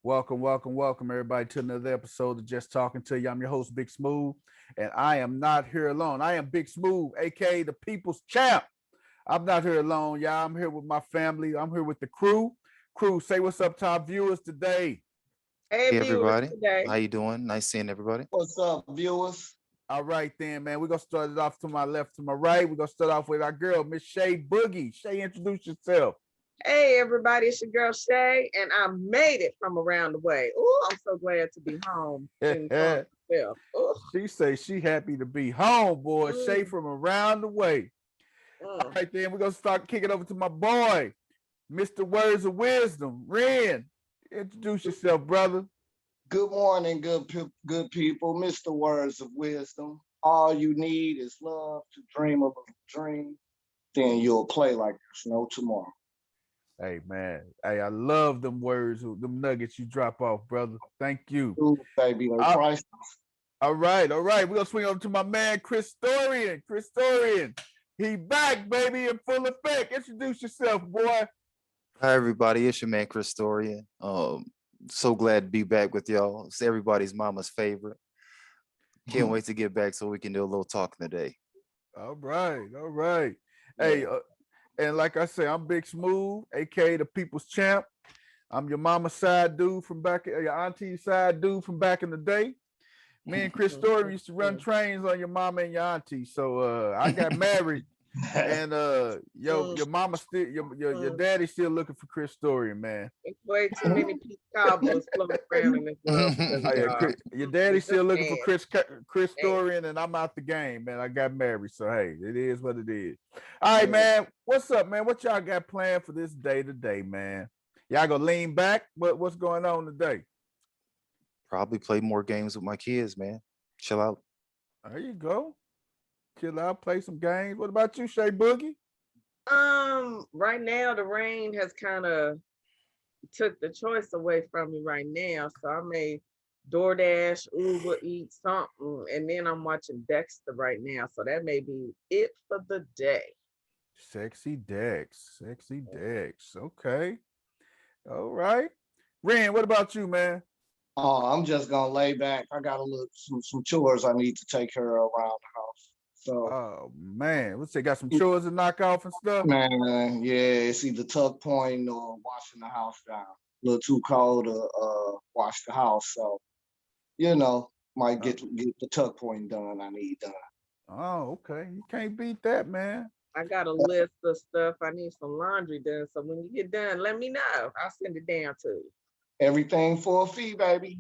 Welcome, everybody, to another episode of Just Talking to You. I'm your host, Big Smooth, and I am not here alone. I am Big Smooth, aka the People's Champ. I'm not here alone, y'all. I'm here with my family. I'm here with the crew. Crew, say what's up to our viewers today. Hey Hey viewers everybody, today. how you doing? Nice seeing everybody. What's up, viewers? All right, then, man. We're gonna start it off to my left, to my right. We're gonna start off with our girl, Miss Shay Boogie. Shay, introduce yourself. Hey everybody, it's your girl Shay, and I made it from around the way. Oh, I'm so glad to be home and enjoying myself. Oh, She say she happy to be home, boy. Shay mm, from around the way. All mm. right, then we're gonna start kicking over to my boy, Mr. Words of Wisdom. Ren, introduce yourself, brother. Good morning, good people. Mr. Words of Wisdom. All you need is love to dream of a dream. Then you'll play like there's no tomorrow. Hey man, hey, I love them words, them nuggets you drop off, brother. Thank you. Ooh, baby, they Uh, price. all right. We're gonna swing over to my man, Chris Storian. Chris Storian, he back, baby, in full effect. Introduce yourself, boy. Hi everybody, it's your man Chris Dorian. So glad to be back with y'all. It's everybody's mama's favorite. Can't wait to get back so we can do a little talking today. All right. Hey, Yeah. and like I say, I'm Big Smooth, aka the People's Champ. I'm your mama's side dude from back, your auntie's side dude from back in the day. Me and Chris Story used to run trains on your mama and your auntie. So I got married, and your mama still, your daddy still looking for Chris Story, man. It's way too many peace cowboys floating around in this world because Oh of yeah, y'all. Your daddy's It's just still looking for sad. Chris Sad. Story, and I'm out the game, man. I got married, so hey, it is what it is. All right, Yeah. man. What's up, man? What y'all got planned for this day today, man? Y'all gonna lean back? What's going on today? Probably play more games with my kids, man. Chill out. There you go. Chill out, play some games. What about you, Shay Boogie? Right now the rain has kind of took the choice away from me right now, so I may DoorDash, Uber, eat something, and then I'm watching Dexter right now, so that may be it for the day. Sexy Dex. Sexy Dex. Okay. All right. Ren, what about you, man? Oh, I'm just gonna lay back. I got a little some chores I need to take care of around the house. So, Oh man. What's they got some chores to knock off and stuff? man, yeah, it's either tuck point or washing the house down. A little too cold to wash the house, so might Uh, get the tuck point done. I need done. oh, okay. You can't beat that, man. I got a list of stuff. I need some laundry done. So when you get done, let me know. I'll send it down to you. Everything for a fee, baby.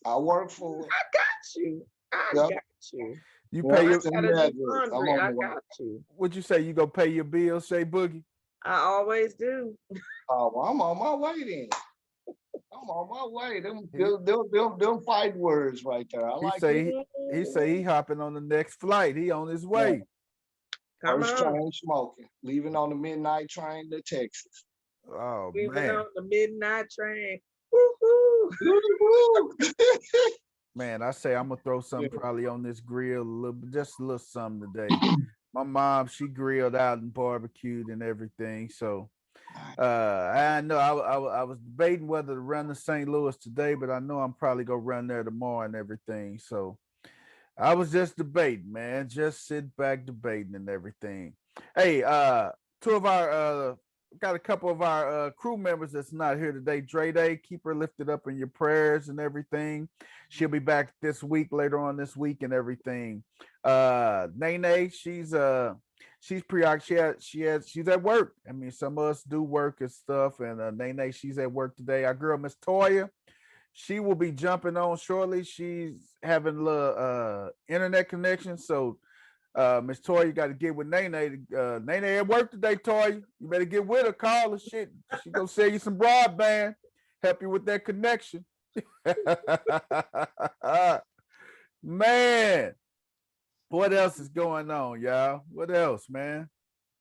I work for it. I got you. I Yep. got you. You Yeah, pay I your send me gotta the do address. I'm laundry. on I the way. got you. what you say? You gonna pay your bills, Shay Boogie? I always do. Oh, well, I'm on my way then. I'm on my way. Them, He, them, them, them, them fight words right there. I he like say it. he hopping on the next flight. He on his Yeah. way. Come First on. train smoking, leaving on the midnight train to Texas. Oh Leaving man. on the midnight train. Woo-hoo. Woo-hoo. Man, I say I'm gonna throw Yeah. something probably on this grill, just a little something today. My mom, she grilled out and barbecued and everything. So I know I was debating whether to run to St. Louis today, but I know I'm probably gonna run there tomorrow and everything. So I was just debating, man, just sit back debating and everything. Hey, two of our got a couple of our crew members that's not here today. Dre Day, keep her lifted up in your prayers and everything. She'll be back this week, later on this week and everything. Nene, she's preoccupied. She's at work. I mean, some of us do work and stuff, and Nene, she's at work today. Our girl Miss Toya, she will be jumping on shortly. She's having a little internet connection. So Miss Toya, you got to get with Nene. Nene at work today, Toya. You better get with her, call her shit. She gonna sell you some broadband, help you with that connection. Man, what else is going on, y'all? What else, man?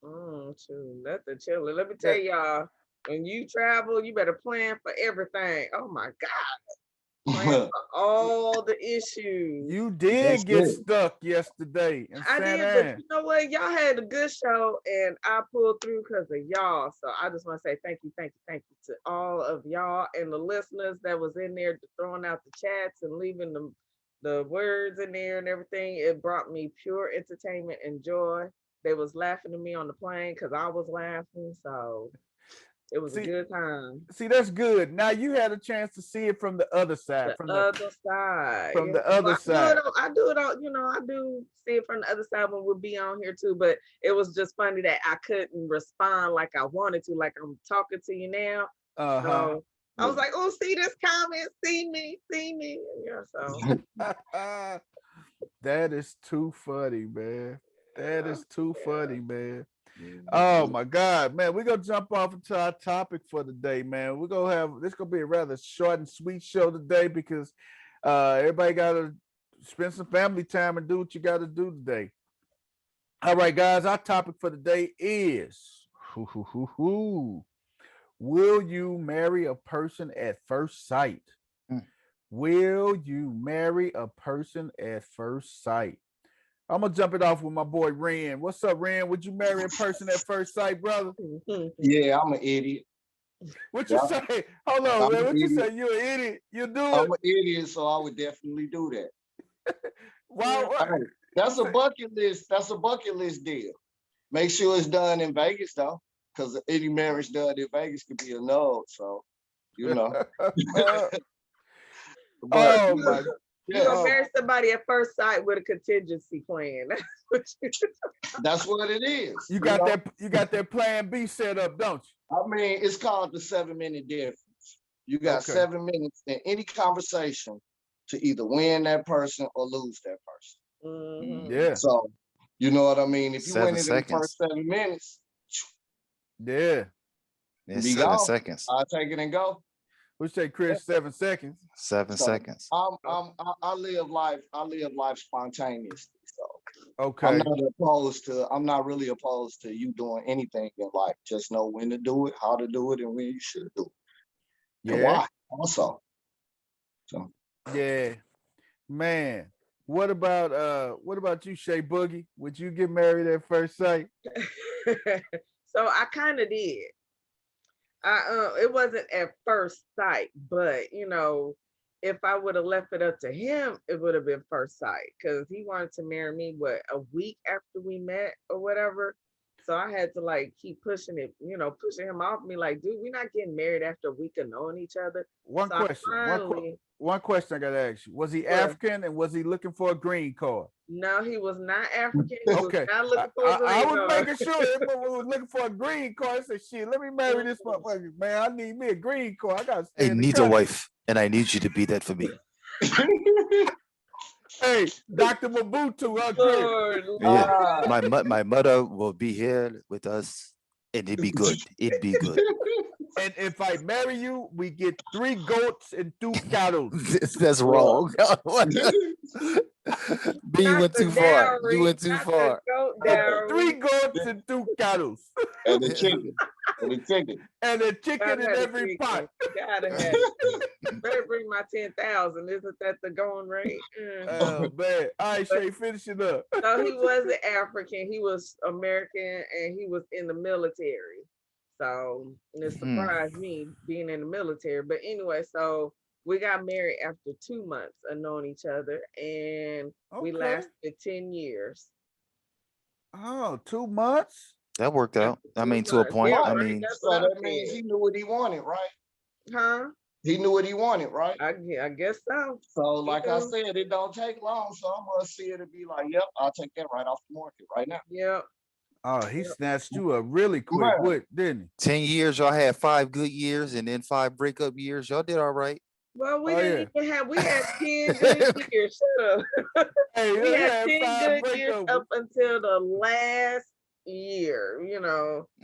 Shoot, nothing chilling. Let me tell Yeah, y'all, when you travel, you better plan for everything. Oh my God. Plan for all the issues. You That's did get good. stuck yesterday in I San did, but Ann. you know what? Y'all had a good show, and I pulled through because of y'all. So I just want to say thank you, thank you, thank you to all of y'all and the listeners that was in there throwing out the chats and leaving the words in there and everything. It brought me pure entertainment and joy. They was laughing at me on the plane because I was laughing. So it was a See, good time. see, that's good. Now you had a chance to see it from the other side, The other side. from Yeah. the Well, other side. I do it on, I do see it from the other side when we'll be on here too. But it was just funny that I couldn't respond like I wanted to, like I'm talking to you now. Uh So I was like, oh, see this comment, see me, see me. Yeah, so huh. That is too funny, man. That yeah. is too funny, man. Oh Mhm. my God, man. We're gonna jump off into our topic for the day, man. We're gonna have this gonna be a rather short and sweet show today because everybody gotta spend some family time and do what you gotta do today. All right, guys, our topic for the day is will you marry a person at first sight? Mm. Will you marry a person at first sight? I'm gonna jump it off with my boy Ren. What's up, Ren? Would you marry a person at first sight, brother? Yeah, I'm an idiot. What you Yeah, say? Hold on, I'm man. an What you idiot. say? You an idiot? You do I'm it? an idiot, so I would definitely do that. Why? What? Hey, that's a bucket list. That's a bucket list deal. Make sure it's done in Vegas though, because any marriage done in Vegas could be annulled. So, you know. But Oh my. You gonna yes, Oh, marry somebody at first sight with a contingency plan. That's what you that's what it is. you You got know, that. You got that plan B set up, don't I mean, it's called the 7 minute difference. You you? got Okay. 7 minutes in any conversation to either win that person or lose that person. Mhm. Yeah. So, you know what I mean? If you win 7 it in the first seconds. 7 minutes, Yeah. It's be 7 gone. seconds. I'll take it and go. We say Chris 7 seconds. 7 So seconds. I live life. I live life spontaneously. So Okay. I'm not really opposed to you doing anything in life. Just know when to do it, how to do it, and when you should do it. And Yeah. why also. So Yeah. Man. What about you, Shay Boogie? Would you get married at first sight? So I kind of did. It wasn't at first sight, but if I would have left it up to him, it would have been first sight because he wanted to marry me a week after we met or whatever. So I had to like keep pushing it, pushing him off me like, dude, we're not getting married after a week of knowing each other. One So I question. finally, One question I gotta ask you. Was he well, African and was he looking for a green card? no, he was not African. He was Okay. not I, looking for a I green was card. making sure that motherfucker was looking for a green card. I said, shit, let me marry this motherfucker, man. I need me a green card. I gotta stay I in the need a country. wife, and I need you to be that for me. Hey, Dr. Mabutu, Chris. Lord, Yeah, Lord. ah, my mother will be here with us, and it'd be good. It'd be good. And if I marry you, we get 3 goats and 2 cattle. That's well, wrong. B, you Not went the too far. You dowry, went too not the far. goat Three dowry. goats and 2 cattle. and the chicken. And the chicken. And a chicken Gotta in have the every pot. chicken. Gotta have it. Better bring my 10,000. Isn't that the going rate? Oh man. All right, But Shay, finish it up. so he wasn't African. He was American, and he was in the military. So it Hmm. surprised me being in the military. But anyway, so we got married after 2 months of knowing each other, and we Okay. lasted 10 years. Oh, 2 months? That worked out. After I two mean, to a months. point. Yeah, I Right. right. mean, That's what So I that means said. he knew what he wanted, right? Huh? He knew what he wanted, right? I guess so. So, You like I know? said, it don't take long. So I'm gonna see it and be like, "Yep, I'll take that right off the market right now." Yeah. Oh, he snatched you up really quick, Man, didn't 10 years, y'all had 5 good years and then 5 breakup years. Y'all did all right. Well, he? we Oh didn't yeah. even have, we had 10 good years. Shut up. Hey, We he had had 10 five good years breakups. up until the last year. And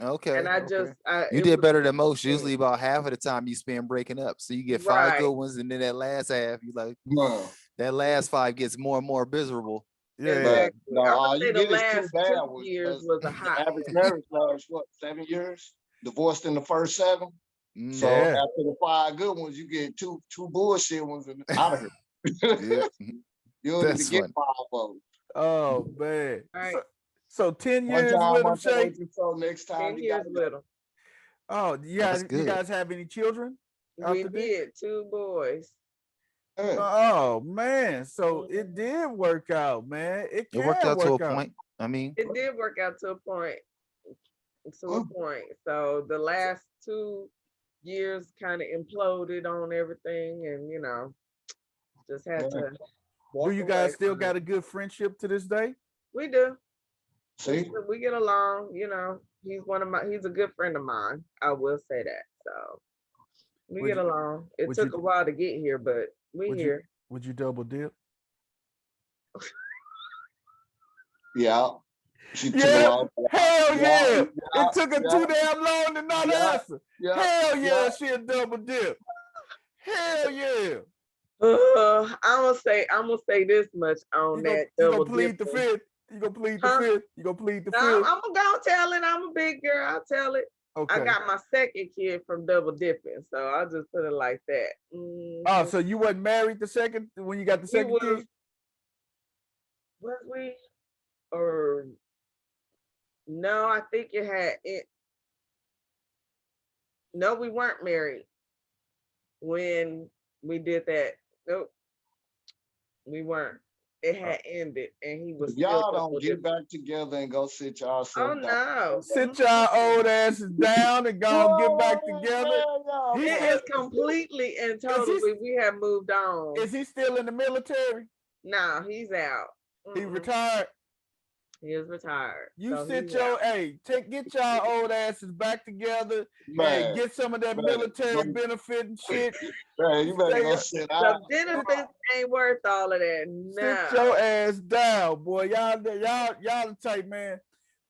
Okay, I okay. just, You it did was better than most. good. Usually, about half of the time you spend breaking up. So you get 5 good Right. ones, and then that last half, you like man. that last 5 gets more and more miserable. Yeah. But Exactly. no, I would all say you the get is two last bad two ones years because was a the hot average mess. marriage lasts what 7 years. Divorced in the first 7. So Yeah. after the 5 good ones, you get two bullshit ones and out of here. Yeah. You don't need to That's get funny. 5 of them. Oh man. Right. So 10 One years time with I him, Shay. told you so. Next time 10 you years got with him. Oh, That's you good. guys have any children? We after this? did 2 boys. Oh man. So Mhm. it did work out, man. It It worked can out to a work out. point. I mean, It did work out to a point. So the last 2 years kind of imploded on everything, and just had to walk Do you away guys still from got it. a good friendship to this day? We do. See? We get along. He's a good friend of mine. I will say that. So we Would get you- along. It would took you- a while to get here, but we Would here. you double dip? Yeah. She took a Yeah. long time. Hell yeah. Yeah, It took her yeah, too damn long to not yeah, answer. yeah, Hell yeah, yeah. she a double dip. Hell yeah. I'm gonna say this much on You that gonna double plead the dipping. fifth. You gonna plead the Huh? fifth. You gonna plead the No, fifth. I'm gonna go tell it. I'm a big girl. I'll tell it. Okay. I got my second kid from double dipping, so I'll just put it like that. Oh, so you wasn't married the second when you got the We second was, kid? was we? Or no, I think it had it. No, we weren't married when we did that. Nope, we weren't. It had ended, and he was If still y'all double don't get dipping. back together and go sit Oh yourself down. no. Sit y'all old asses down and go get back together. He It still, is completely and totally. We have moved on. is he still in the military? No, he's out. He retired. He is retired. You so sit he's your out. get y'all old asses back together and Man, get some of that man, military man. benefit and shit. Man, you better Stay go up. sit The out. benefits ain't worth all of that. Sit No. your ass down, boy. Y'all the type, man.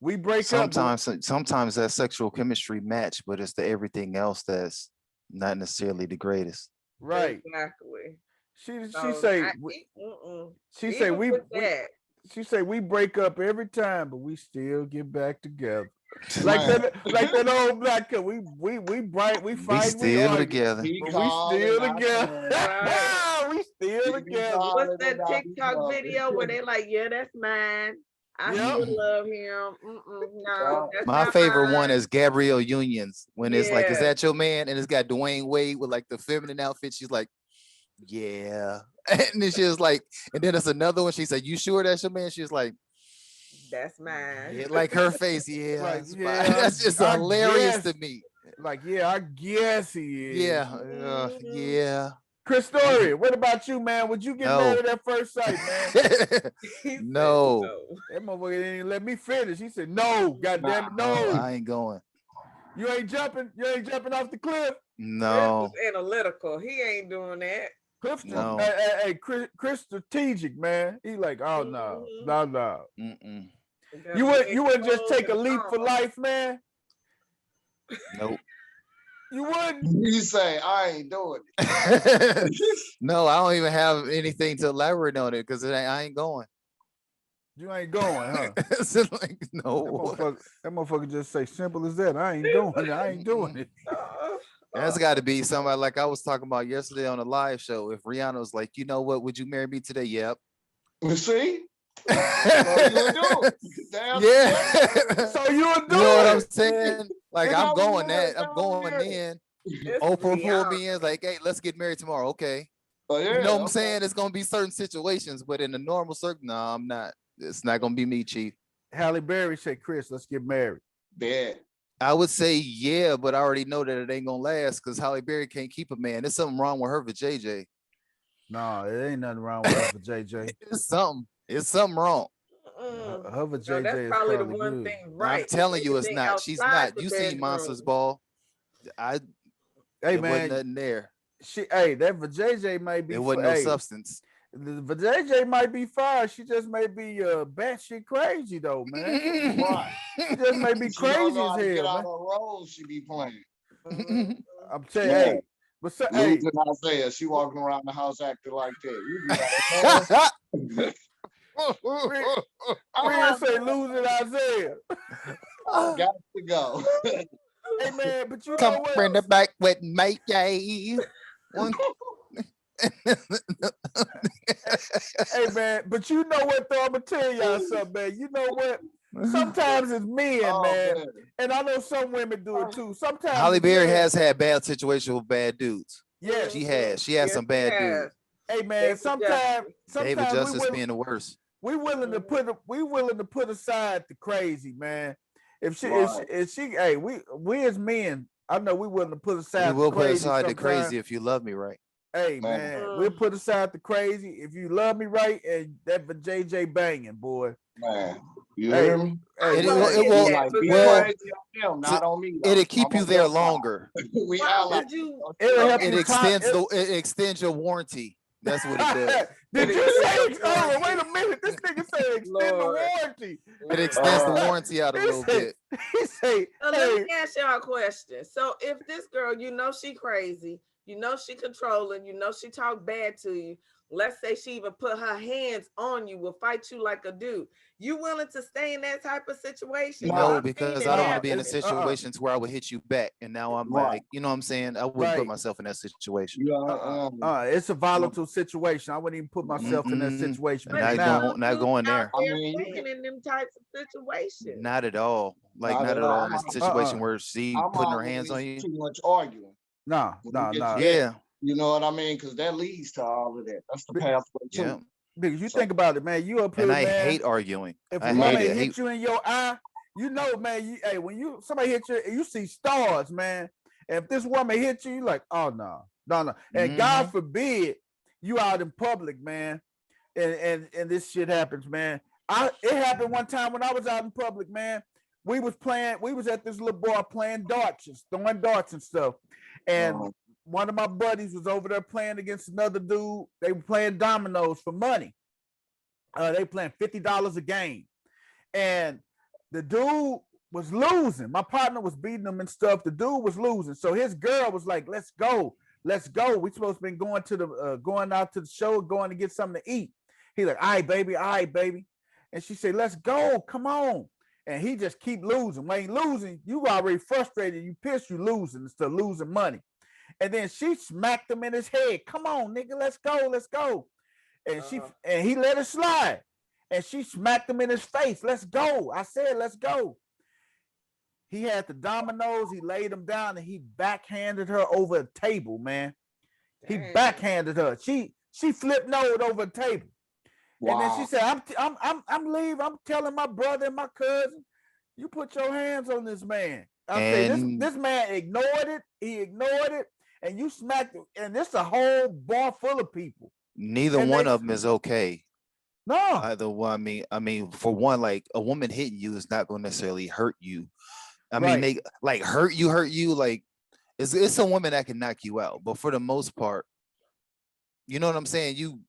We break up. sometimes that sexual chemistry match, but it's the everything else that's not necessarily the greatest. Right. Exactly. She So say she say even with that. she say we break up every time, but we still get back together. Man, Like that old black kid. We bright, we We fight, we still argue, together. he but we called still and I together. Right. We still He be together. calling. What's and that I be TikTok loving. video where they like, yeah, that's mine. I Yep. still love him. No, that's My not favorite mine. one is Gabrielle Union's when it's like, is Yeah. that your man? And it's got Dwayne Wade with like the feminine outfit. She's like, yeah. And then she was like, and then it's another one. She said, you sure that's your man? She's like, That's mine. yeah, like her face. Yeah. Like, it's yeah, fine. That's just I hilarious guess. to me. Like, yeah, I guess he is. Yeah. Yeah. Chris Story, what about you, man? Would you get No. married at first sight, man? He said No. That motherfucker didn't even let me finish. He said, no, goddamn it, no. I ain't going. You ain't jumping off the cliff. Chris No. was analytical. He ain't doing that. Cliff, No. hey, Chris strategic, man. He like, oh no, Mhm. no. Mm-mm. You wouldn't just take a leap for life, man. Nope. You wouldn't. You say I ain't doing it. No, I don't even have anything to elaborate on it because I ain't going. You ain't going, huh? It's like, no. That motherfucker just say simple as that. I ain't going. I ain't doing it. That's got to be somebody like I was talking about yesterday on a live show. If Rihanna was like, you know what, would you marry me today? Yep. You see? So you would do it. Damn Yeah. So you would do You know what it. I'm saying? Like And I'm I going would, that. I'm I going would. in. It's Oprah pulled Rihanna. me in like, hey, let's get married tomorrow. Okay. Oh, yeah, You know what I'm okay. saying? It's gonna be certain situations, but in the normal circle, no, I'm not. It's not gonna be me, Chief. Halle Berry said, Chris, let's get married. Bad. I would say yeah, but I already know that it ain't gonna last because Halle Berry can't keep a man. There's something wrong with her for JJ. No, it ain't nothing wrong with her for JJ. It's something. It's something wrong. Her for No, JJ that's is probably the probably one good. thing right. I'm telling you, it's Everything not. She's outside not. the You seen Monsters bedroom. Ball? Hey There wasn't man, nothing there. that for JJ might be. There wasn't no substance. The JJ might be fine. She just may be batshit crazy though, man. Right. She just may be She don't crazy know how as to get hell, out man. of her role she be playing. Mhm. I'm telling you, Yeah. hey, but so, hey, Losing Isaiah, she walking around the house acting like that. You be like, Rhea say losing Isaiah. got to go. Hey man, but you Come know what? bring it back with Mikey. One. Hey man, but you know what though? I'm gonna tell y'all something, man. You know what? Sometimes it's men, Oh, man, man. and I know some women do it too. Sometimes Holly it's Berry men. has had bad situations with bad dudes. Yes. She has. She has Yes, some she bad has. dudes. Hey man, David sometimes David we Justice will being the worst. we willing to put aside the crazy, man. Right. If she hey, we as men, I know we willing to put We aside the will put crazy aside the sometimes. crazy if you love me right. Hey Man. man, we'll put aside the crazy if you love me right, and that for JJ banging, boy. Man, you Hey, hear me? hey, It we will. ain't- It Be will. like, be Well, crazy on them, not on me. Though. it'll keep I'm you on there your side. longer. We Why ally. would you? it'll help It you time. extends it extends your warranty. That's what it does. Did It you extends say? the Oh, warranty. wait a minute. This nigga said extend the Lord. warranty. It extends the Uh, warranty out a He little said- bit. He say, So let hey, me ask y'all a question. So if this girl, you know she crazy, you know she controlling, you know she talk bad to you. Let's say she even put her hands on you, will fight you like a dude. You willing to stay in that type of situation? No, 'Cause No, I've seen because it I don't want to be in a happen. situation where I would hit you back, and now I'm Right. like, you know what I'm saying? I wouldn't put right. myself in that situation. It's a volatile situation. I wouldn't even put myself in that Mm-mm. situation. But But Not now, some not dudes going out there. I there mean, you staying in them types of situations. Not at all. Like Not not at at all all. in a situation where she I'm putting her hands on always you. too much arguing. no. When you get to that, Yeah, you know what I mean? Because that leads to all of that. That's the Be- pathway yeah. too. because you So, think about it, man. You up And here, I man. hate arguing. If I a hate woman it. I hit hate. you in your eye, you know, man. Hey, when somebody hit you see stars, man. And if this woman hit you, you like, oh no, no, no. And God Mhm. forbid you out in public, man, and this shit happens, man. It happened one time when I was out in public, man. We was at this little bar playing darts and throwing darts and stuff. And one of my buddies was over there playing against another dude. They were playing dominoes for money. They playing $50 a game. And the dude was losing. My partner was beating him and stuff. The dude was losing. So his girl was like, let's go. Let's go. We supposed to be going to the going out to the show, going to get something to eat. He like, all right, baby, all right, baby. And she said, let's go. Come on. And he just keep losing. When he losing, you already frustrated. You pissed, you losing instead of losing money. And then she smacked him in his head. Come on, nigga, let's go, let's go. And he let it slide. And she smacked him in his face. Let's go. I said, let's go. He had the dominoes. He laid them down and he backhanded her over a table, man. He backhanded her. She flipped nose over a table. wow. And then she said, I'm leaving. I'm telling my brother and my cousin, you put your hands on this man. I say this man ignored it. He ignored it. And you smacked it. And this a whole bar full of people. Neither And one of them is okay. No. Either one. I mean, for one, like a woman hitting you is not going to necessarily hurt you. I mean, they like hurt you. Like it's a woman that can knock you out, but for the most part, you know what I'm saying. You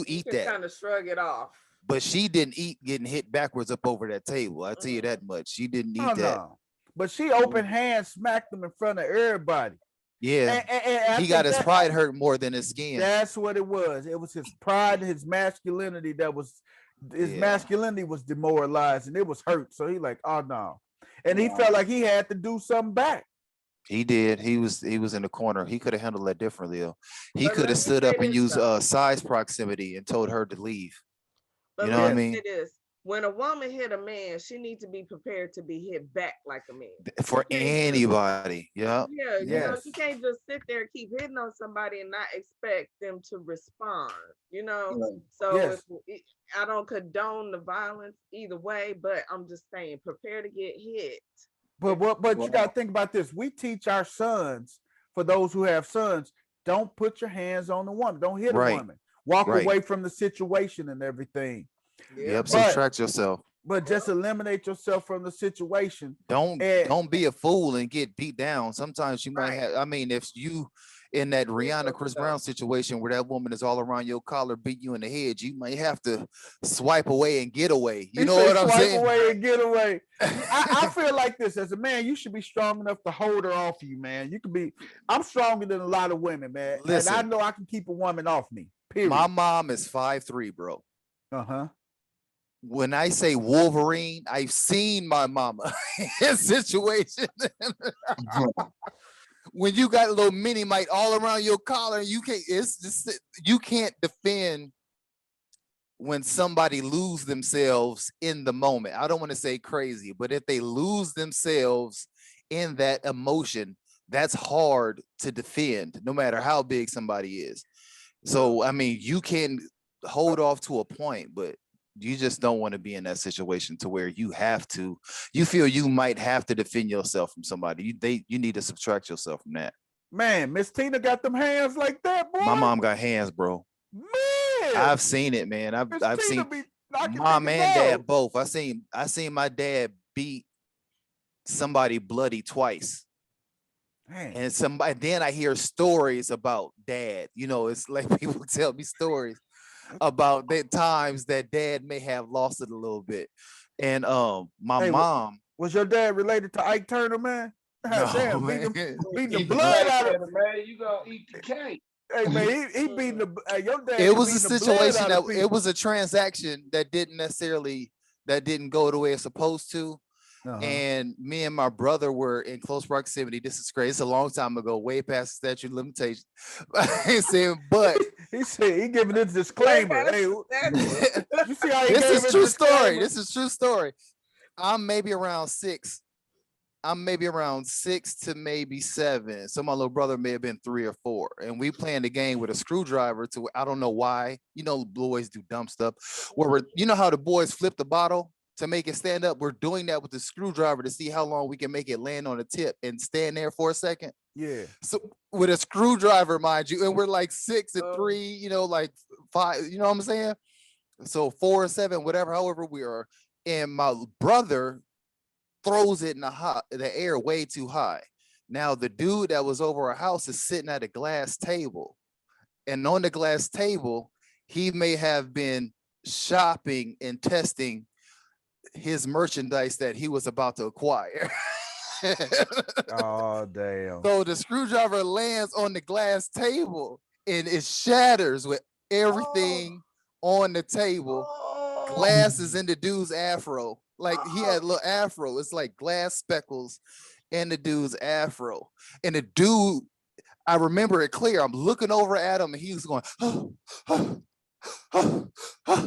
eat that. Kind of shrug it off. But she didn't eat getting hit backwards up over that table. I tell you that much. She didn't eat that. No. But she open hand smacked him in front of everybody. Yeah. And he got his pride hurt more than his skin. That's what it was. It was his pride, his masculinity masculinity was demoralized and it was hurt. So he like, oh no. And he felt like he had to do something back. He did. He was in the corner. He could have handled that differently though. He could have stood up and used size proximity and told her to leave. But you know what I mean? It is. When a woman hit a man, she needs to be prepared to be hit back like a man. For anybody. Yeah. Yeah. You know, you can't just sit there and keep hitting on somebody and not expect them to respond, you know? So I don't condone the violence either way, but I'm just saying, prepare to get hit. But you got to think about this. We teach our sons, for those who have sons, don't put your hands on the woman. Don't hit a woman. Walk away from the situation and everything. Yep. Subtract yourself. But just eliminate yourself from the situation. Don't be a fool and get beat down. Sometimes you might have. I mean, if you in that Rihanna Chris Brown situation where that woman is all around your collar, beat you in the head, you might have to swipe away and get away. You know what I'm saying? Swipe away and get away. I feel like this as a man, you should be strong enough to hold her off you, man. You can be. I'm stronger than a lot of women, man. Listen, and I know I can keep a woman off me. Period. My mom is 5'3", bro. Uh-huh. when I say Wolverine, I've seen my mama in situation. When you got a little mini mite all around your collar, you can't. It's just you can't defend when somebody lose themselves in the moment. I don't want to say crazy, but if they lose themselves in that emotion, that's hard to defend, no matter how big somebody is. So, I mean, you can hold off to a point, but you just don't want to be in that situation to where you feel you might have to defend yourself from somebody. You need to subtract yourself from that. Man, Miss Tina got them hands like that, boy. My mom got hands, bro. Man, I've seen it, man. I've Tina seen be knocking mom niggas and out. dad both. I seen my dad beat somebody bloody twice. Man. And somebody then I hear stories about dad. You know, it's like people tell me stories about the times that dad may have lost it a little bit. And my mom was your dad related to Ike Turner, man? No, Damn, man. beating the blood out of him. Man, you gonna eat the cake. Hey man, he beating the your dad. It was a situation that it it was a transaction that didn't go the way it's supposed to. And me and my brother were in close proximity. This is crazy. It's a long time ago, way past the statute of limitations. But he said he giving this disclaimer. Hey, you see how he this gave is true disclaimer? story. This is true story. I'm maybe around 6 to maybe 7. So my little brother may have been 3 or 4. And we playing the game with a screwdriver to, I don't know why, boys do dumb stuff where you know how the boys flip the bottle to make it stand up. We're doing that with the screwdriver to see how long we can make it land on the tip and stand there for a second. Yeah. So with a screwdriver, mind you, and we're like 6 and 3, like 5, you know what I'm saying? So 4 or 7, whatever, however we are. And my brother throws it in the air way too high. Now the dude that was over our house is sitting at a glass table, and on the glass table, he may have been shopping and testing his merchandise that he was about to acquire. Oh damn. So the screwdriver lands on the glass table and it shatters with everything on the table. Glass is in the dude's afro. Like he had a little afro. It's like glass speckles in the dude's afro. And the dude, I remember it clear. I'm looking over at him and he was going,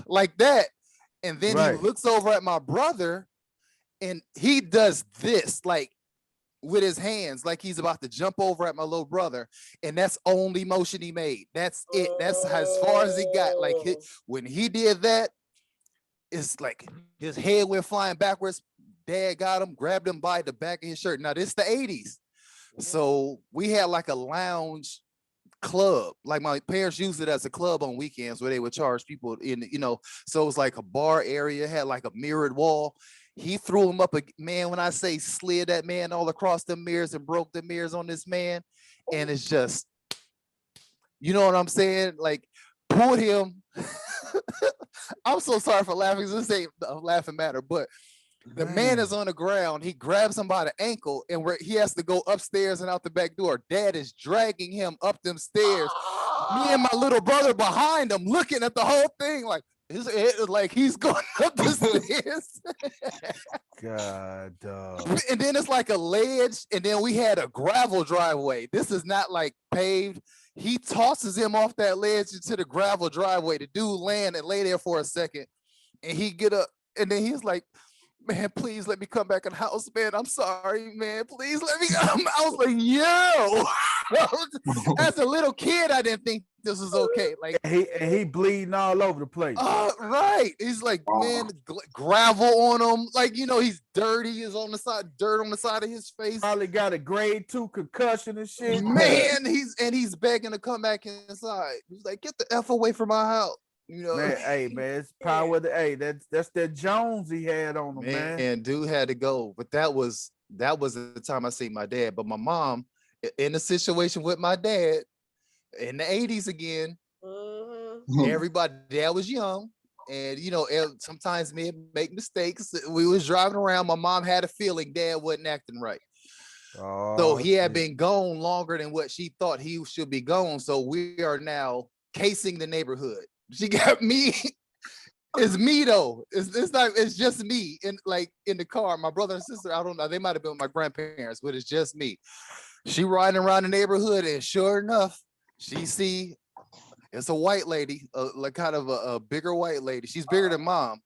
like that. And then he looks over at my brother and he does this, like with his hands, like he's about to jump over at my little brother. And that's only motion he made. That's it. That's as far as he got. Like when he did that, it's like his head went flying backwards. Dad got him, grabbed him by the back of his shirt. Now this is the 80s. So we had like a lounge club. Like my parents used it as a club on weekends where they would charge people in, so it was like a bar area, had like a mirrored wall. He threw him up, man, when I say slid that man all across the mirrors and broke the mirrors on this man. And it's just, you know what I'm saying? Like pulled him. I'm so sorry for laughing. This ain't a laughing matter, but the man is on the ground. He grabs him by the ankle and he has to go upstairs and out the back door. Dad is dragging him up them stairs. Me and my little brother behind him looking at the whole thing like he's going up the stairs. God, and then it's like a ledge, and then we had a gravel driveway. This is not like paved. He tosses him off that ledge into the gravel driveway. The dude land and lay there for a second, and he get up, and then he's like, man, please let me come back in the house, man. I'm sorry, man. Please let me. I was like, yo. As a little kid, I didn't think this was okay. Like he bleeding all over the place. Right. He's like, man, gravel on him. Like, he's dirty. He's on the side, dirt on the side of his face. Probably got a grade 2 concussion and shit. Man, he's begging to come back inside. He's like, get the F away from my house. Man, hey man, it's power. That's that Jones he had on him, man. And dude had to go, but that was the time I seen my dad. But my mom, in a situation with my dad, in the 80s again, dad was young, and sometimes me make mistakes. We was driving around. My mom had a feeling dad wasn't acting right. So he had been gone longer than what she thought he should be gone. So we are now casing the neighborhood. She got me It's me though. It's not. It's just me in in the car. My brother and sister. I don't know. They might have been with my grandparents, but it's just me. She riding around the neighborhood, and sure enough, she see it's a white lady, like kind of a bigger white lady. She's bigger than mom,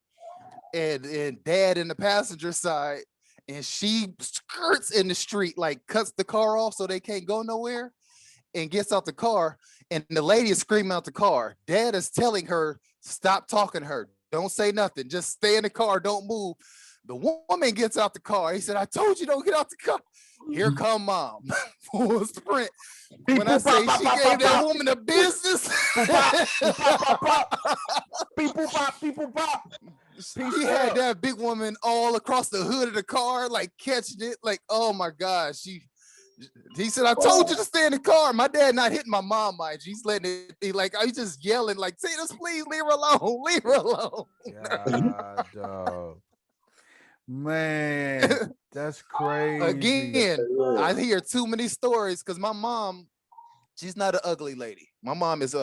and dad in the passenger side, and she skirts in the street, like cuts the car off so they can't go nowhere, and gets out the car, and the lady is screaming out the car. Dad is telling her, stop talking to her. Don't say nothing. Just stay in the car. Don't move. The woman gets out the car. He said, I told you don't get out car. Here come mom. Full sprint. When I say she gave that woman a business. People pop. She had that big woman all across the hood of the car, like catching it. Like, oh my gosh. He said, I told you to stay in the car. My dad not hitting my mom, mind you. He's letting it be like, he's just yelling, like, say this, please, leave her alone. Leave her alone. God, dog. Man, that's crazy. Again, I hear too many stories because my mom, she's not an ugly lady. My mom is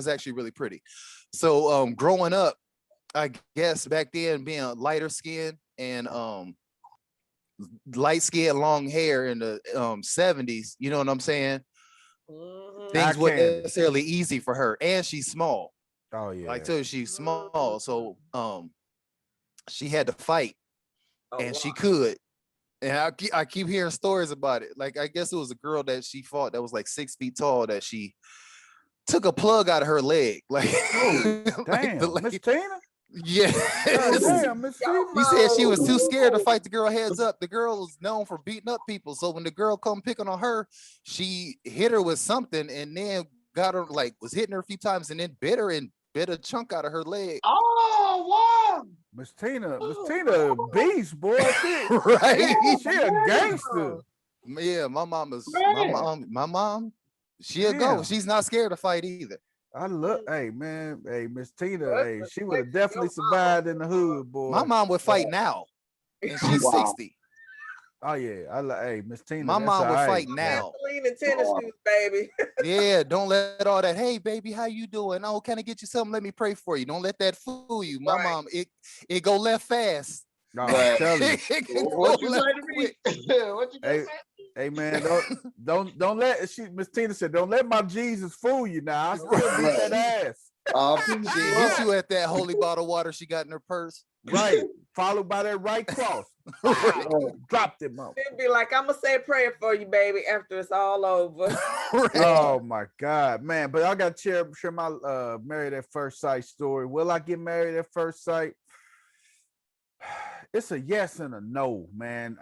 actually really pretty. So growing up, I guess back then being lighter skin and light skin, long hair in the 70s, you know what I'm saying? Things weren't necessarily easy for her, and she's small. Oh yeah, like too, she's small, so she had to fight, and she could. And I keep hearing stories about it. Like, I guess it was a girl that she fought that was like 6 feet tall that she took a plug out of her leg. Like, damn, Miss Tina. Yeah. Damn, Miss Tina. He said she was too scared to fight the girl heads up. The girl was known for beating up people. So when the girl come picking on her, she hit her with something and then got her, like, was hitting her a few times and then bit her and bit a chunk out of her leg. Oh, wow. Miss Tina, beast, boy. Right? She a gangster. Yeah, my mom, she'll go. She's not scared to fight either. Hey Miss Tina, hey, she would have definitely survived in the hood, boy. My mom would fight now, and she's 60. Oh yeah, hey Miss Tina. My mom would fight now. In tennis shoes, baby. Yeah, don't let all that. Hey, baby, how you doing? Oh, can I get you something? Let me pray for you. Don't let that fool you. My mom, it go left fast. No, I'm telling you. What you say? Hey man, don't let Miss Tina said, don't let my Jesus fool you now. I still beat that ass. She hit you at that holy bottle of water she got in her purse. Right. Followed by that right cross. Dropped him up. It'd be like, I'm gonna say a prayer for you, baby, after it's all over. Oh my God, man. But I gotta share my married at first sight story. Will I get married at first sight? It's a yes and a no, man.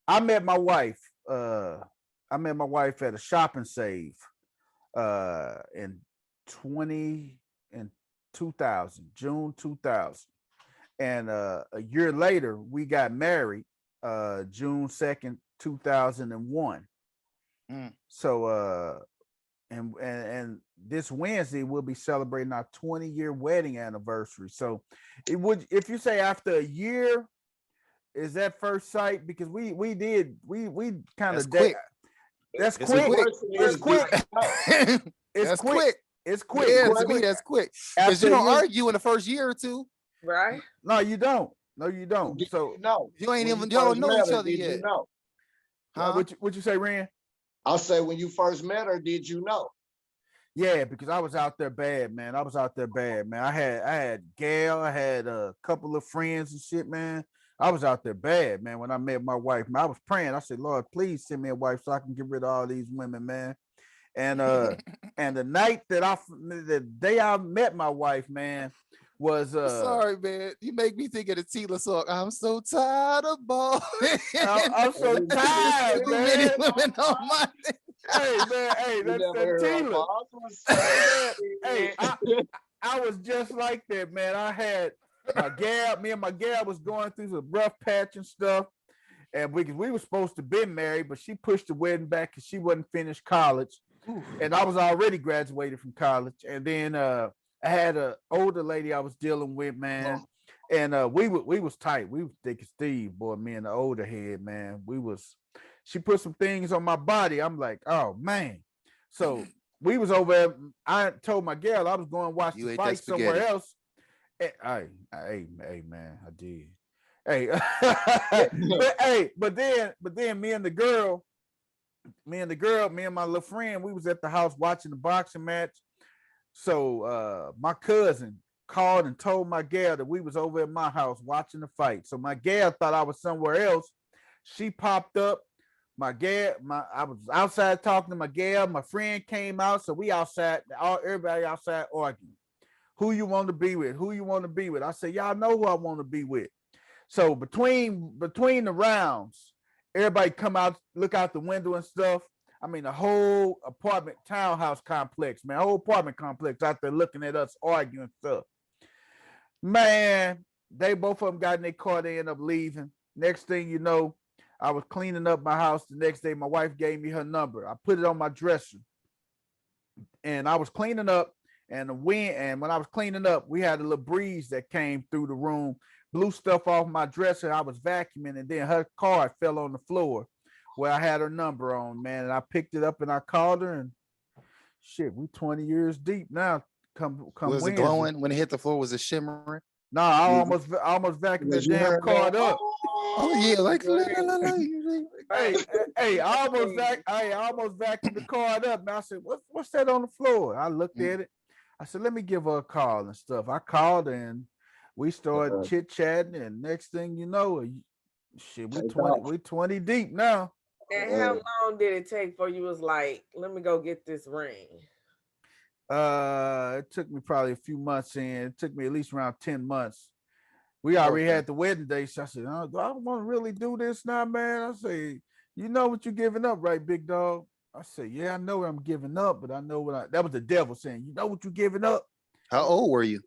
I met my wife at a shop and save in 2000, June 2000. And a year later, we got married June 2nd, 2001. So and this Wednesday we'll be celebrating our 20-year wedding anniversary. So if you say after a year, is that first sight? Because we kind of quick. That's quick. It's quick. It's quick. It's quick. Yeah, to me, that's quick. Because you don't argue in the first year or two. Right? No, you don't. So you ain't even don't know each other yet. You know? Huh? What you say, Ren? I'll say, when you first met her, did you know? Yeah, because I was out there bad, man. I had Gail, I had a couple of friends and shit, man. I was out there bad, man. When I met my wife, man, I was praying. I said, Lord, please send me a wife so I can get rid of all these women, man. And and the day I met my wife, man, was sorry, man. You make me think of the Tila song. I'm so tired of balling. I'm so tired, man. Many women on my Hey, man, hey, that's that Tila. Hey, I was just like that, man. I had me and my gal was going through some rough patch and stuff. And we were supposed to be married, but she pushed the wedding back because she wasn't finished college. And I was already graduated from college. And then I had an older lady I was dealing with, man. And we was tight. We was thick as Steve, boy, me and the older head, man. She put some things on my body. I'm like, oh man. So we was over there. I told my girl I was going to watch You the ate that fight somewhere spaghetti. else. Hey, man, I did. Hey, but then me and my little friend, we was at the house watching the boxing match. So my cousin called and told my gal that we was over at my house watching the fight. So my gal thought I was somewhere else. She popped up. I was outside talking to my gal. My friend came out, so we outside. Everybody outside arguing. Who you want to be with? Who you want to be with? I said, y'all know who I want to be with. So between the rounds, everybody come out, look out the window and stuff. I mean, the whole apartment townhouse complex, man, whole apartment complex out there looking at us arguing stuff. Man, they both of them got in their car. They end up leaving. Next thing you know, I was cleaning up my house. The next day, my wife gave me her number. I put it on my dresser, and I was cleaning up. And the wind, and when I was cleaning up, we had a little breeze that came through the room, blew stuff off my dresser. I was vacuuming, and then her card fell on the floor where I had her number on, man. And I picked it up and I called her, and shit, we 20 years deep now. Come Was it Wednesday. glowing when it hit the floor? Was it shimmering? No, I almost vacuumed the damn card up. Oh yeah, like Hey, I almost vacuumed the card up. And I said, what's that on the floor? I looked at it. I said, let me give her a call and stuff. I called and we started chit-chatting, and next thing you know, shit, we 20 deep now. And how long did it take for you was like, let me go get this ring? It took me probably a few months in. It took me at least around 10 months. We already had the wedding day. So I said, oh, do I want to really do this now, man? I say, you know what you're giving up, right, big dog? I said, yeah, I know what I'm giving up, but I know that was the devil saying, you know what you're giving up? How old were you?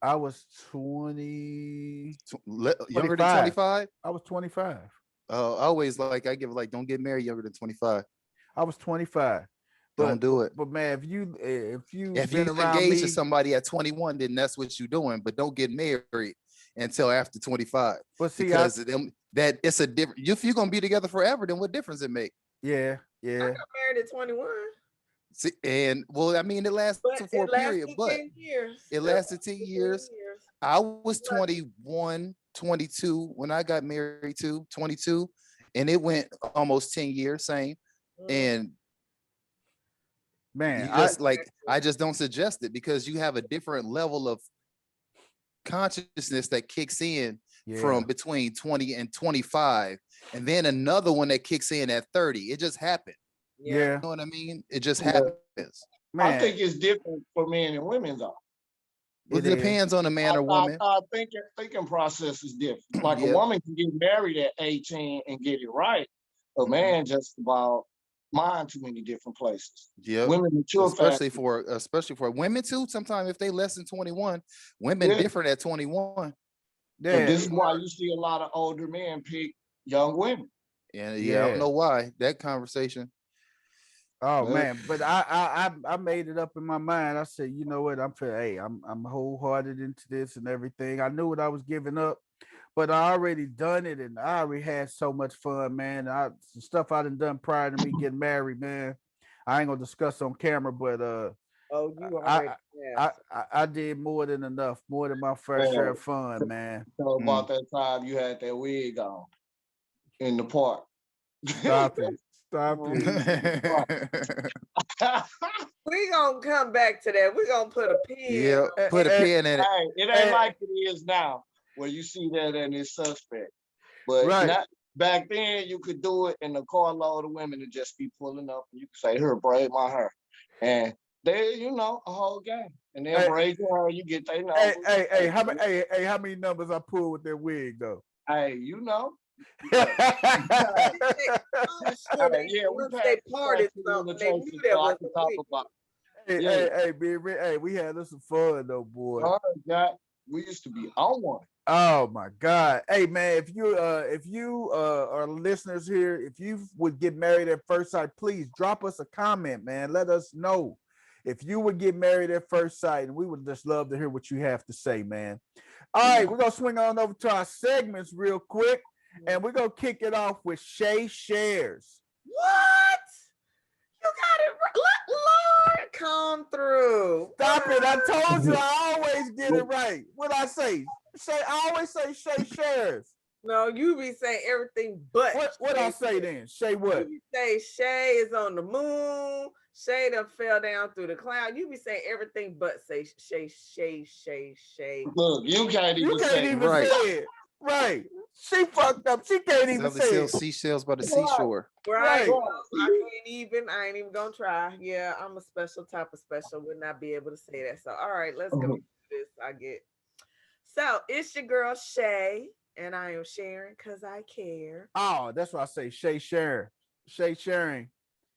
I was 20. Younger than 25? I was 25. I always I give don't get married younger than 25. I was 25. Don't do it. But man, if you engage to somebody at 21, then that's what you're doing. But don't get married until after 25. But see, because that it's a different. If you're gonna be together forever, then what difference it make? Yeah. I got married at 21. See, and well, I mean, it lasted for a period, but 10 years. It lasted 10 years. I was 21, 22 when I got married to 22, and it went almost 10 years, same. And man, I just don't suggest it because you have a different level of consciousness that kicks in from between 20 and 25, and then another one that kicks in at 30. It just happened. Yeah. You know what I mean? It just happens. Man. I think it's different for men and women though. It depends on the man or woman. Our thinking process is different. Like a woman can get married at 18 and get it right. A man just about mind too many different places. Yeah. Women mature especially for women too. Sometimes if they less than 21, women different at 21. Yeah. So this is why you see a lot of older men pick young women. And I don't know why. That conversation. Oh man, but I made it up in my mind. I said, you know what? I'm wholehearted into this and everything. I knew what I was giving up, but I already done it, and I already had so much fun, man. Some stuff I done prior to me getting married, man. I ain't gonna discuss on camera, but I did more than enough, more than my fair share of fun, man. Tell about that time you had that wig on in the park. Stop it. Stop it. We gonna come back to that. We gonna put a pin. Yeah, put a pin in it. Hey, it ain't like it is now, where you see that and it's suspect. But back then, you could do it, and a carload of women would just be pulling up, and you could say, "Here, braid my hair," and they, a whole game. And then braid your hair, you get their number. How many numbers I pull with that wig though? Hey, Once they parted something, they knew that was a wig. Hey, we had some fun though, boy. Oh God, we used to be on one. Oh my God. Hey man, if you are listeners here, if you would get married at first sight, please drop us a comment, man. Let us know if you would get married at first sight, and we would just love to hear what you have to say, man. All right, we're gonna swing on over to our segments real quick, and we're gonna kick it off with Shay Shares. What? You got it, Lord? tripping. I told you I always get it right. What I say? Shay, I always say Shay shares. No, you be saying everything but. What I say then? Shay what? You be saying Shay is on the moon. Shay done fell down through the cloud. You be saying everything but say Shay. Look, you can't even say it. Right. She fucked up. She can't even say it. Seashells by the seashore. Right. I ain't even gonna try. Yeah, I'm a special type of special. Would not be able to say that. So all right, let's go do this. I get. So it's your girl Shay, and I am sharing because I care. Oh, that's why I say Shay sharing. Shay sharing.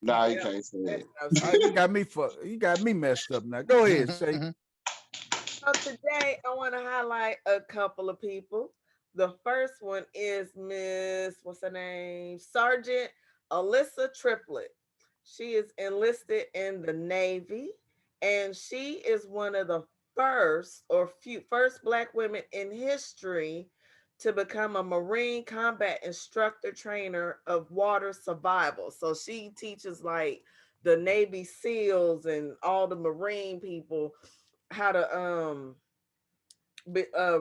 Nah, you can't say that. You got me messed up now. Go ahead, Shay. So today I want to highlight a couple of people. The first one is what's her name? Sergeant Alyssa Triplett. She is enlisted in the Navy, and she is one of the first Black women in history to become a Marine combat instructor trainer of water survival. So she teaches like the Navy SEALs and all the Marine people how to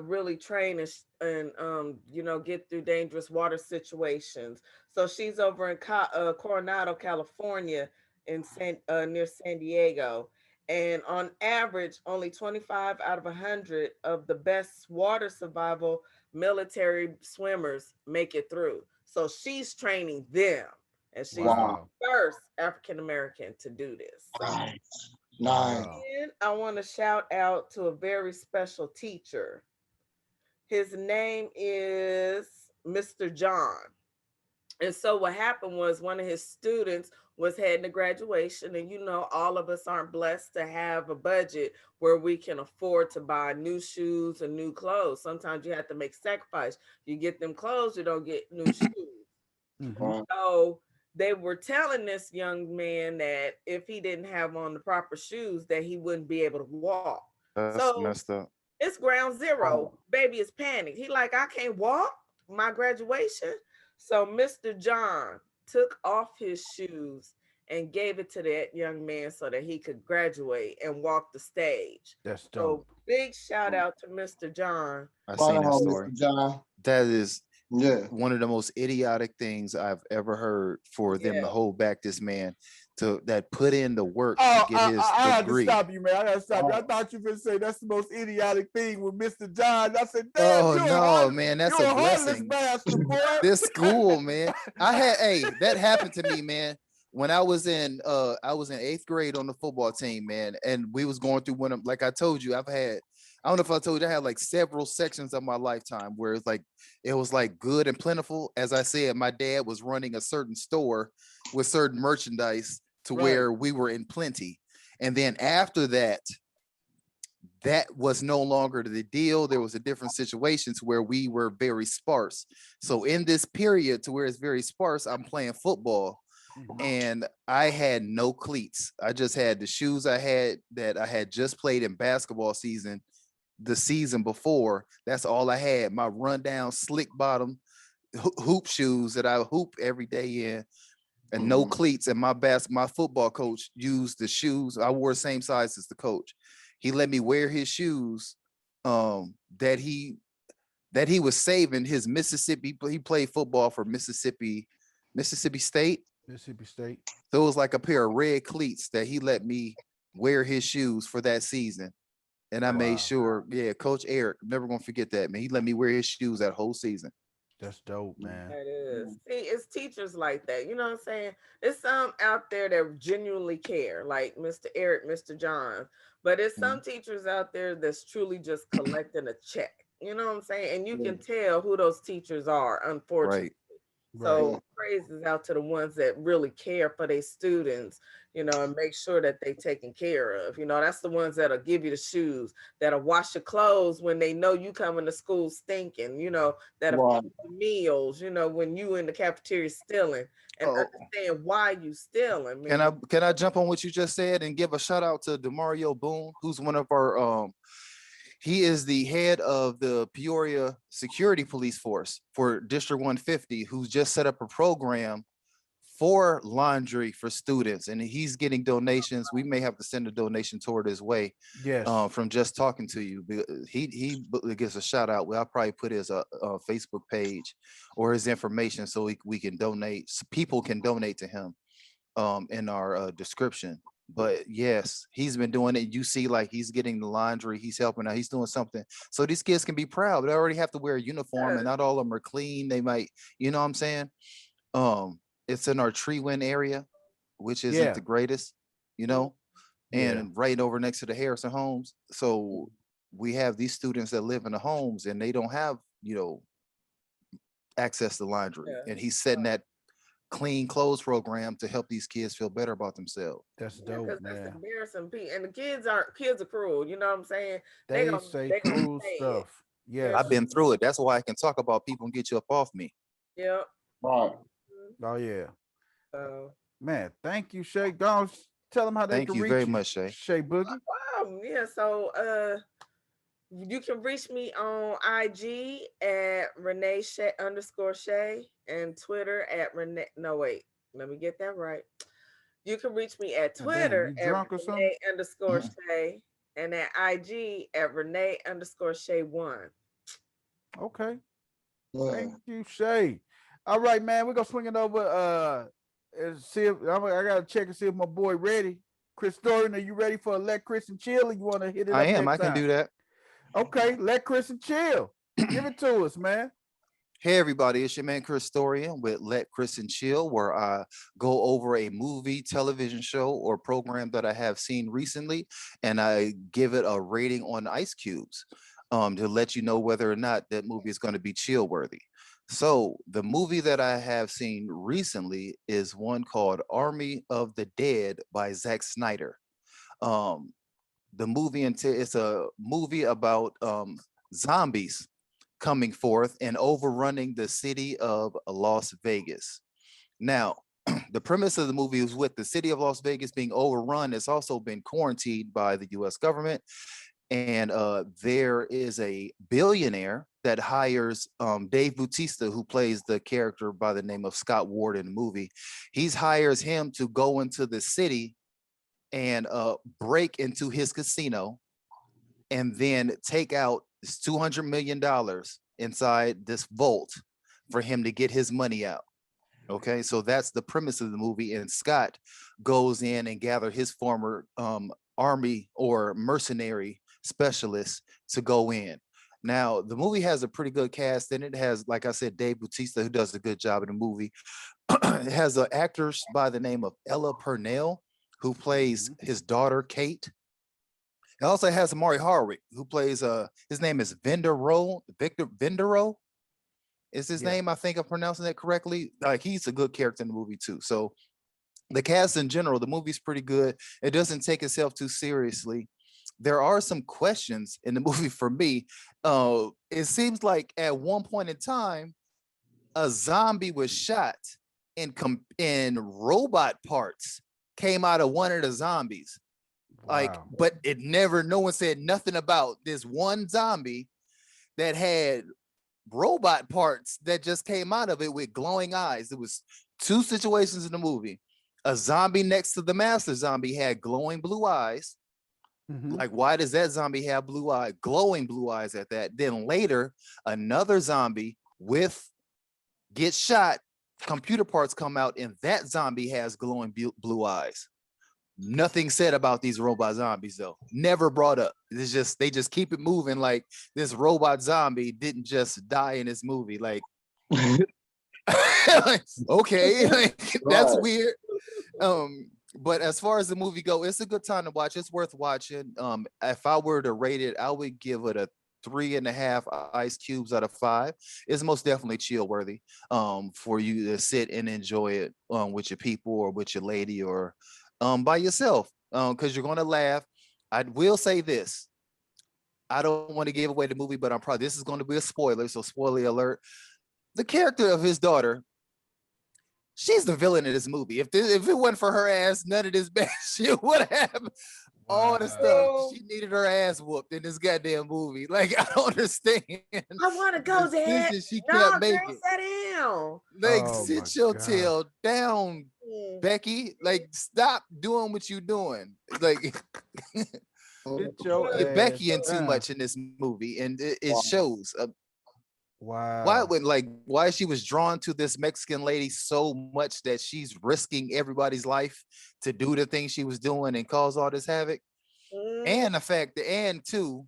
really train and get through dangerous water situations. So she's over in Coronado, California, in near San Diego. And on average, only 25 out of 100 of the best water survival military swimmers make it through. So she's training them, and she's the first African American to do this. So. Nice. And I want to shout out to a very special teacher. His name is Mr. John. And so what happened was one of his students was heading to graduation, and all of us aren't blessed to have a budget where we can afford to buy new shoes and new clothes. Sometimes you have to make sacrifice. You get them clothes, you don't get new shoes. Mm-hmm. So they were telling this young man that if he didn't have on the proper shoes, that he wouldn't be able to walk. That's messed up. It's ground zero. Baby is panicked. He like, I can't walk my graduation. So Mr. John took off his shoes and gave it to that young man so that he could graduate and walk the stage. That's dope. So big shout out to Mr. John. I've seen that story. That is one of the most idiotic things I've ever heard, for them to hold back this man that put in the work to get his degree. I had to stop you, man. I got to stop you. I thought you were going to say that's the most idiotic thing with Mr. John. I said, damn, man, that's a blessing. Master, boy. This school, man. That happened to me, man. When I was in 8th grade on the football team, man, and we was going through one of, like I told you, I don't know if I told you, I had like several sections of my lifetime where it was like good and plentiful. As I said, my dad was running a certain store with certain merchandise to where we were in plenty. And then after that was no longer the deal. There was a different situation to where we were very sparse. So in this period to where it's very sparse, I'm playing football. And I had no cleats. I just had the shoes I had just played in basketball season the season before. That's all I had. My rundown slick bottom hoop shoes that I hoop every day in, and no cleats. And my football coach used the shoes. I wore the same size as the coach. He let me wear his shoes that he was saving his Mississippi. He played football for Mississippi State. So it was like a pair of red cleats that he let me wear his shoes for that season. And I made sure, Coach Eric, I'm never gonna forget that, man. He let me wear his shoes that whole season. That's dope, man. That is. See, it's teachers like that. You know what I'm saying? There's some out there that genuinely care, like Mr. Eric, Mr. John. But there's some teachers out there that's truly just collecting a check. You know what I'm saying? And you can tell who those teachers are, unfortunately. So praises out to the ones that really care for their students, and make sure that they taken care of. That's the ones that'll give you the shoes, that'll wash your clothes when they know you coming to school stinking, that'll feed the meals, when you in the cafeteria stealing, and understand why you stealing. Man. Can I jump on what you just said and give a shout out to Demario Boone, who's one of our he is the head of the Peoria Security Police Force for District 150, who's just set up a program for laundry for students, and he's getting donations. We may have to send a donation toward his way. Yes. From just talking to you. He gets a shout out. Well, I'll probably put his Facebook page or his information so we can donate. So people can donate to him in our description. But yes, he's been doing it. You see, like he's getting the laundry, he's helping out, he's doing something. So these kids can be proud. They already have to wear a uniform, and not all of them are clean. They might, you know what I'm saying? It's in our Tree Wind area, which isn't the greatest, you know, and right over next to the Harrison homes. So we have these students that live in the homes and they don't have, you know, access to laundry. And he's setting that clean clothes program to help these kids feel better about themselves. That's dope, man. That's embarrassing. And the kids are cruel. You know what I'm saying? They say cruel stuff. Yeah, I've been through it. That's why I can talk about people and get you up off me. Yeah. Right. Oh yeah. Man, thank you, Shay. Don't tell them how they can reach you. Thank you very much, Shay. Shay Boogie. Yeah. So you can reach me on IG at Renee Shay _Shay and Twitter at Renee. No, wait, let me get that right. You can reach me at Twitter at Renee _Shay and at IG at Renee _Shay1. Okay. Thank you, Shay. All right, man. We're gonna swing it over and see if I gotta check and see if my boy ready. Chris Dorian, are you ready for Let Chris and Chill? Or you want to hit it? I am. I can do that. Okay, Let Chris and Chill. Give it to us, man. Hey everybody, it's your man Chris Dorian with Let Chris and Chill, where I go over a movie, television show, or program that I have seen recently, and I give it a rating on ice cubes to let you know whether or not that movie is going to be chill worthy. So the movie that I have seen recently is one called Army of the Dead by Zack Snyder. The movie it's a movie about zombies coming forth and overrunning the city of Las Vegas. Now, the premise of the movie is with the city of Las Vegas being overrun. It's also been quarantined by the U.S. government. And there is a billionaire that hires Dave Bautista, who plays the character by the name of Scott Ward in the movie. He hires him to go into the city and break into his casino and then take out this $200 million inside this vault for him to get his money out. Okay, so that's the premise of the movie. And Scott goes in and gather his former army or mercenary specialists to go in. Now, the movie has a pretty good cast in it. It has, like I said, Dave Bautista, who does a good job in the movie. It has actors by the name of Ella Purnell, who plays his daughter, Kate. It also has Amari Harwick, who plays, his name is Victor Vendero is his name. I think I'm pronouncing that correctly. Like, he's a good character in the movie too. So the cast in general, the movie's pretty good. It doesn't take itself too seriously. There are some questions in the movie for me. It seems like at one point in time, a zombie was shot and robot parts came out of one of the zombies. Wow. Like, but no one said nothing about this one zombie that had robot parts that just came out of it with glowing eyes. There was two situations in the movie. A zombie next to the master zombie had glowing blue eyes. Like, why does that zombie have blue eyes, glowing blue eyes at that? Then later, another zombie gets shot, computer parts come out, and that zombie has glowing blue eyes. Nothing said about these robot zombies, though. Never brought up. It's just, they just keep it moving like this robot zombie didn't just die in this movie. Like, okay, like, that's weird. But as far as the movie go, it's a good time to watch. It's worth watching. If I were to rate it, I would give it a 3.5 ice cubes out of 5. It's most definitely chill worthy for you to sit and enjoy it with your people or with your lady or by yourself, because you're going to laugh. I will say this. I don't want to give away the movie, but this is going to be a spoiler, so spoiler alert. The character of his daughter, she's the villain of this movie. If it wasn't for her ass, none of this bad shit would have happened. all the stuff. Wow. She needed her ass whooped in this goddamn movie. Like, I don't understand. I want to go, the Dad. decisions she No, kept girl, making. sit down. Like, Oh my sit your God. tail down, Mm. Becky. Like, stop doing what you doing. Like, Get your you're ass Becky in too down. much in this movie, and it Wow. shows. Wow. Why she was drawn to this Mexican lady so much that she's risking everybody's life to do the thing she was doing and cause all this havoc. Mm. And the fact that, and two,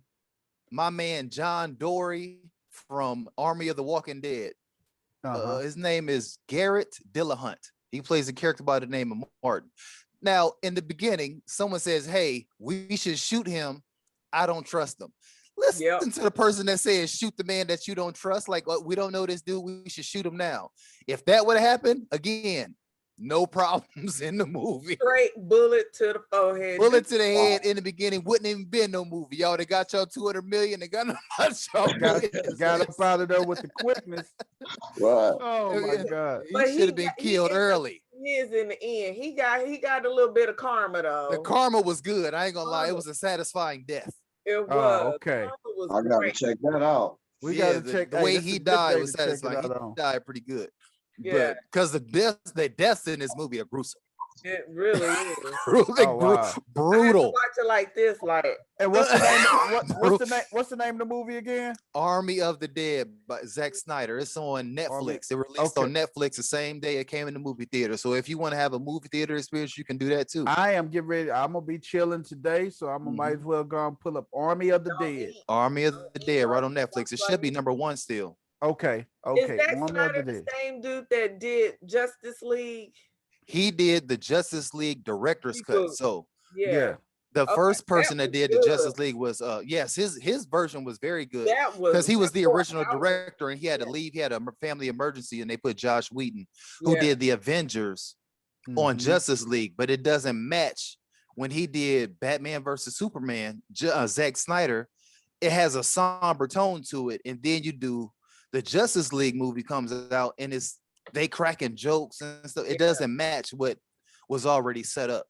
my man John Dory from Army of the Walking Dead. His name is Garrett Dillahunt. He plays a character by the name of Martin. Now, in the beginning, someone says, "Hey, we should shoot him. I don't trust him." Listen to the person that says, "Shoot the man that you don't trust." Like, we don't know this dude. We should shoot him now. If that would have happened, again, no problems in the movie. Straight bullet to the forehead. Bullet to the head in the beginning wouldn't even been no movie. Y'all, they got y'all 200 million. They got no y'all got up out of there with the quickness. Right. Oh my God. He should have been killed early. He is in the end. He got a little bit of karma though. The karma was good. I ain't gonna lie. It was a satisfying death. It was. Oh, okay. Was I gotta great. check that out. We gotta check the way he died was satisfying. He died pretty good. Yeah. But because the deaths in this movie are gruesome. It really is. Brutal. Watch it like this, like. And what's the name? What's the name of the movie again? Army of the Dead by Zack Snyder. It's on Netflix. It released on Netflix the same day it came in the movie theater. So if you want to have a movie theater experience, you can do that too. I am getting ready. I'm gonna be chilling today, so I'm gonna might as well go and pull up Army of the Dead. Army of the Dead, right on Netflix. It should be #1 still. Okay. Is Zack Snyder the same dude that did Justice League? He did the Justice League director's cut. So yeah. The first person that did the Justice League was yes, his version was very good because he was the original director and he had to leave. He had a family emergency and they put Josh Whedon, who did the Avengers, on Justice League, but it doesn't match when he did Batman versus Superman. Zack Snyder, it has a somber tone to it, and then you do the Justice League movie comes out and they cracking jokes and stuff. It doesn't match what was already set up.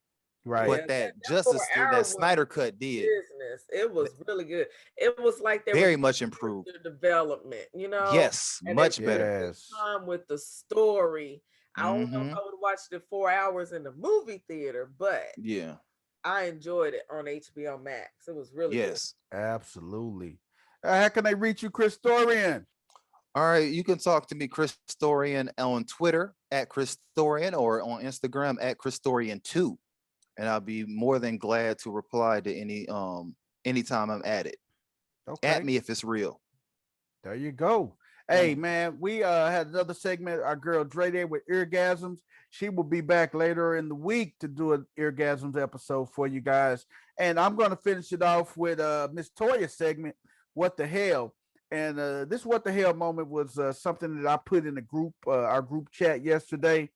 Right. But that Snyder cut did. Business. It was really good. It was like they very much improved the development, you know. Yes, and much better. Yes. Time with the story. I don't know if I would watch the 4 hours in the movie theater, but yeah, I enjoyed it on HBO Max. It was really good. Absolutely. How can they reach you, Chris Storian? All right, you can talk to me, Chris Storian, on Twitter at Chris Storian or on Instagram at Chris Storian2. And I'll be more than glad to reply to anytime I'm at it. Okay. At me if it's real. There you go. Hey man, we had another segment. Our girl Dre Day with Eargasms. She will be back later in the week to do an Eargasms episode for you guys. And I'm going to finish it off with Miss Toya's segment, What the Hell? And this What the Hell moment was something that I put in the group, our group chat yesterday.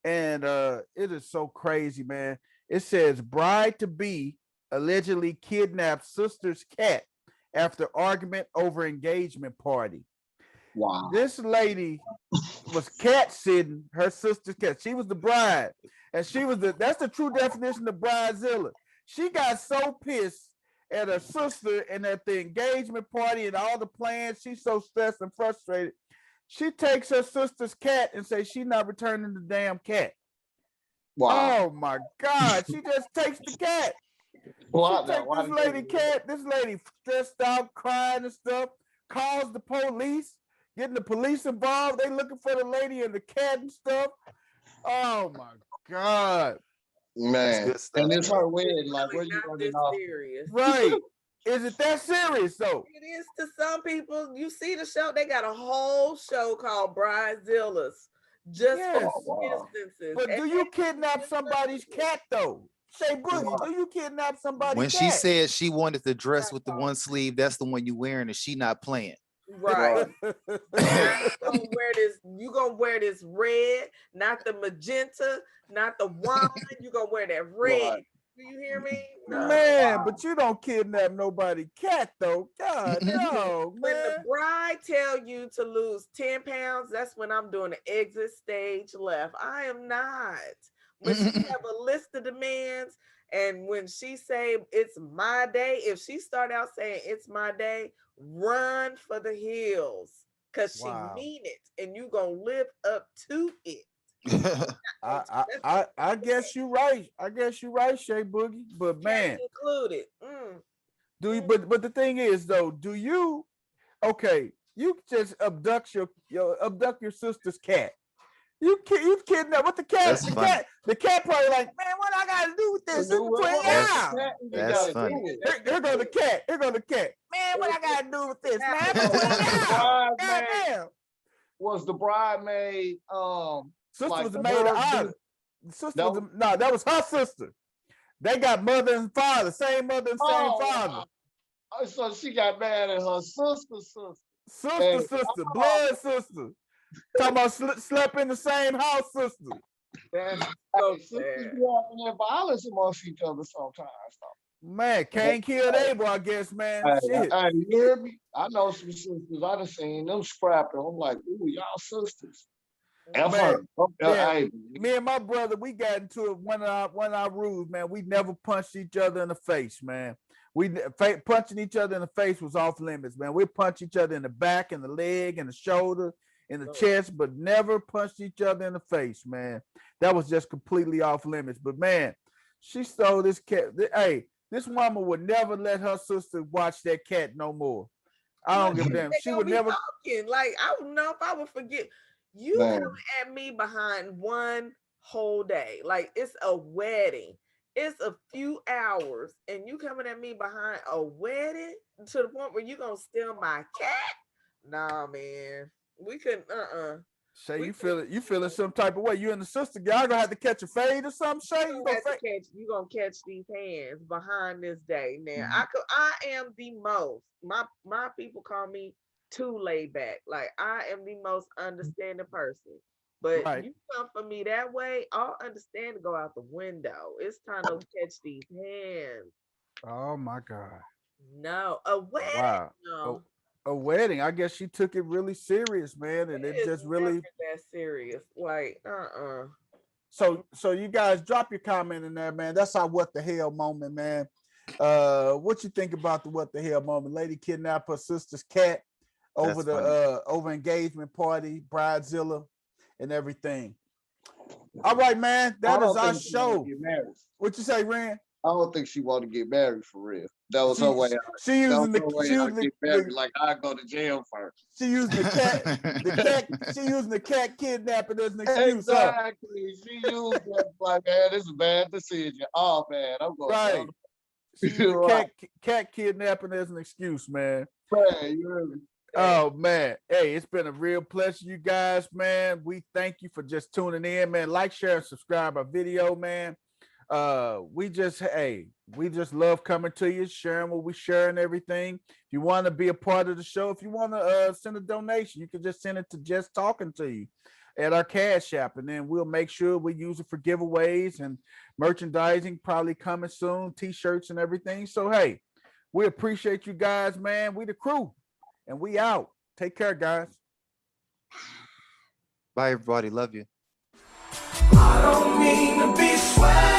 And it is so crazy, man. It says bride-to-be allegedly kidnapped sister's cat after argument over engagement party. Wow. This lady was cat sitting her sister's cat. She was the bride. And that's the true definition of bridezilla. She got so pissed at her sister and at the engagement party and all the plans. She's so stressed and frustrated. She takes her sister's cat and says she's not returning the damn cat. Wow. Oh my God. She just takes the cat. Wow. This lady stressed out, crying and stuff, calls the police, getting the police involved. They looking for the lady and the cat and stuff. Oh my God. Man. And it's her weird. Like, what you gonna do? Serious. Right. Is it that serious though? It is to some people. You see the show, they got a whole show called Bridezillas. Just for instances. But do you kidnap somebody's cat though? Shay Boogie, do you kidnap somebody's when cat? She said she wanted the dress with the one sleeve, that's the one you wearing, and she not playing. Right. You gonna wear this red, not the magenta, not the wine. You gonna wear that red. Right. Do you hear me? No. Man, but you don't kidnap nobody cat though. God no, man. When the bride tell you to lose 10 pounds, that's when I'm doing the exit stage left. I am not. When she have a list of demands And when she say it's my day, if she start out saying it's my day, run for the hills, because she mean it, and you gonna live up to it. I guess you're right. I guess you're right, Shay Boogie. But man, included. Do you? But the thing is, though, do you? Okay, you just abduct your sister's cat. You kidnap what the cat? That's the funny. cat. The cat probably like, man, what I gotta do with this? That's funny. Here go the cat. Here go the cat. Man, what I gotta do with this, man? Goddamn. Was the bridemaid sister like was made of honor? Sister was no, that was her sister. They got mother and father, same mother and same father. So she got mad at her sister. Sister, blood sister. Talking about slept in the same house, sister. That's so sad. Having violence amongst each other sometimes. Man, can't kill Abel, I guess, man. Shit. You hear me? I know some sisters. I done seen them scrapping. I'm like, ooh, y'all sisters. Man, me and my brother, we got into it one of our rules, man. We never punched each other in the face, man. Punching each other in the face was off limits, man. We punch each other in the back, in the leg, in the shoulder, in the chest, but never punched each other in the face, man. That was just completely off limits. But man, she stole this cat. Hey, this woman would never let her sister watch that cat no more. I don't give a damn. She would never. Like, I don't know if I would forget. You coming at me behind one whole day. Like, it's a wedding. It's a few hours, and you coming at me behind a wedding to the point where you gonna steal my cat? Nah, man. We couldn't, Shay, you feeling some type of way. You and the sister, y'all gonna have to catch a fade or something, Shay? You gonna catch these hands behind this day. Now, I am the most, my people call me too laid back. Like, I am the most understanding person. But you come for me that way, I'll understand to go out the window. It's time to catch these hands. Oh my God. No, a wedding. Wow. No. A wedding. I guess she took it really serious, man, and it just really that serious. Like, So you guys drop your comment in there, man. That's our what the hell moment, man. What you think about the what the hell moment? Lady kidnapped her sister's cat over over engagement party, bridezilla, and everything. All right, man. That is our show. What you say, Rand? I don't think she wanted to get married for real. That was her way. She using the married, like I go to jail first. She using the cat. She using the cat kidnapping as an excuse. Exactly. She used that like, man, this is a bad decision. Oh man, I'm going. Right. She used the cat kidnapping as an excuse, man. Man, you heard me. Oh man, hey, it's been a real pleasure, you guys, man. We thank you for just tuning in, man. Like, share, and subscribe our video, man. We just love coming to you, sharing what we share and everything. If you want to be a part of the show, if you want to send a donation, you can just send it to Just Talking to You at our Cash App, and then we'll make sure we use it for giveaways and merchandising, probably coming soon, t-shirts and everything. So hey, we appreciate you guys, man. We the crew, and we out. Take care, guys. Bye, everybody. Love you. I don't mean to be sweaty.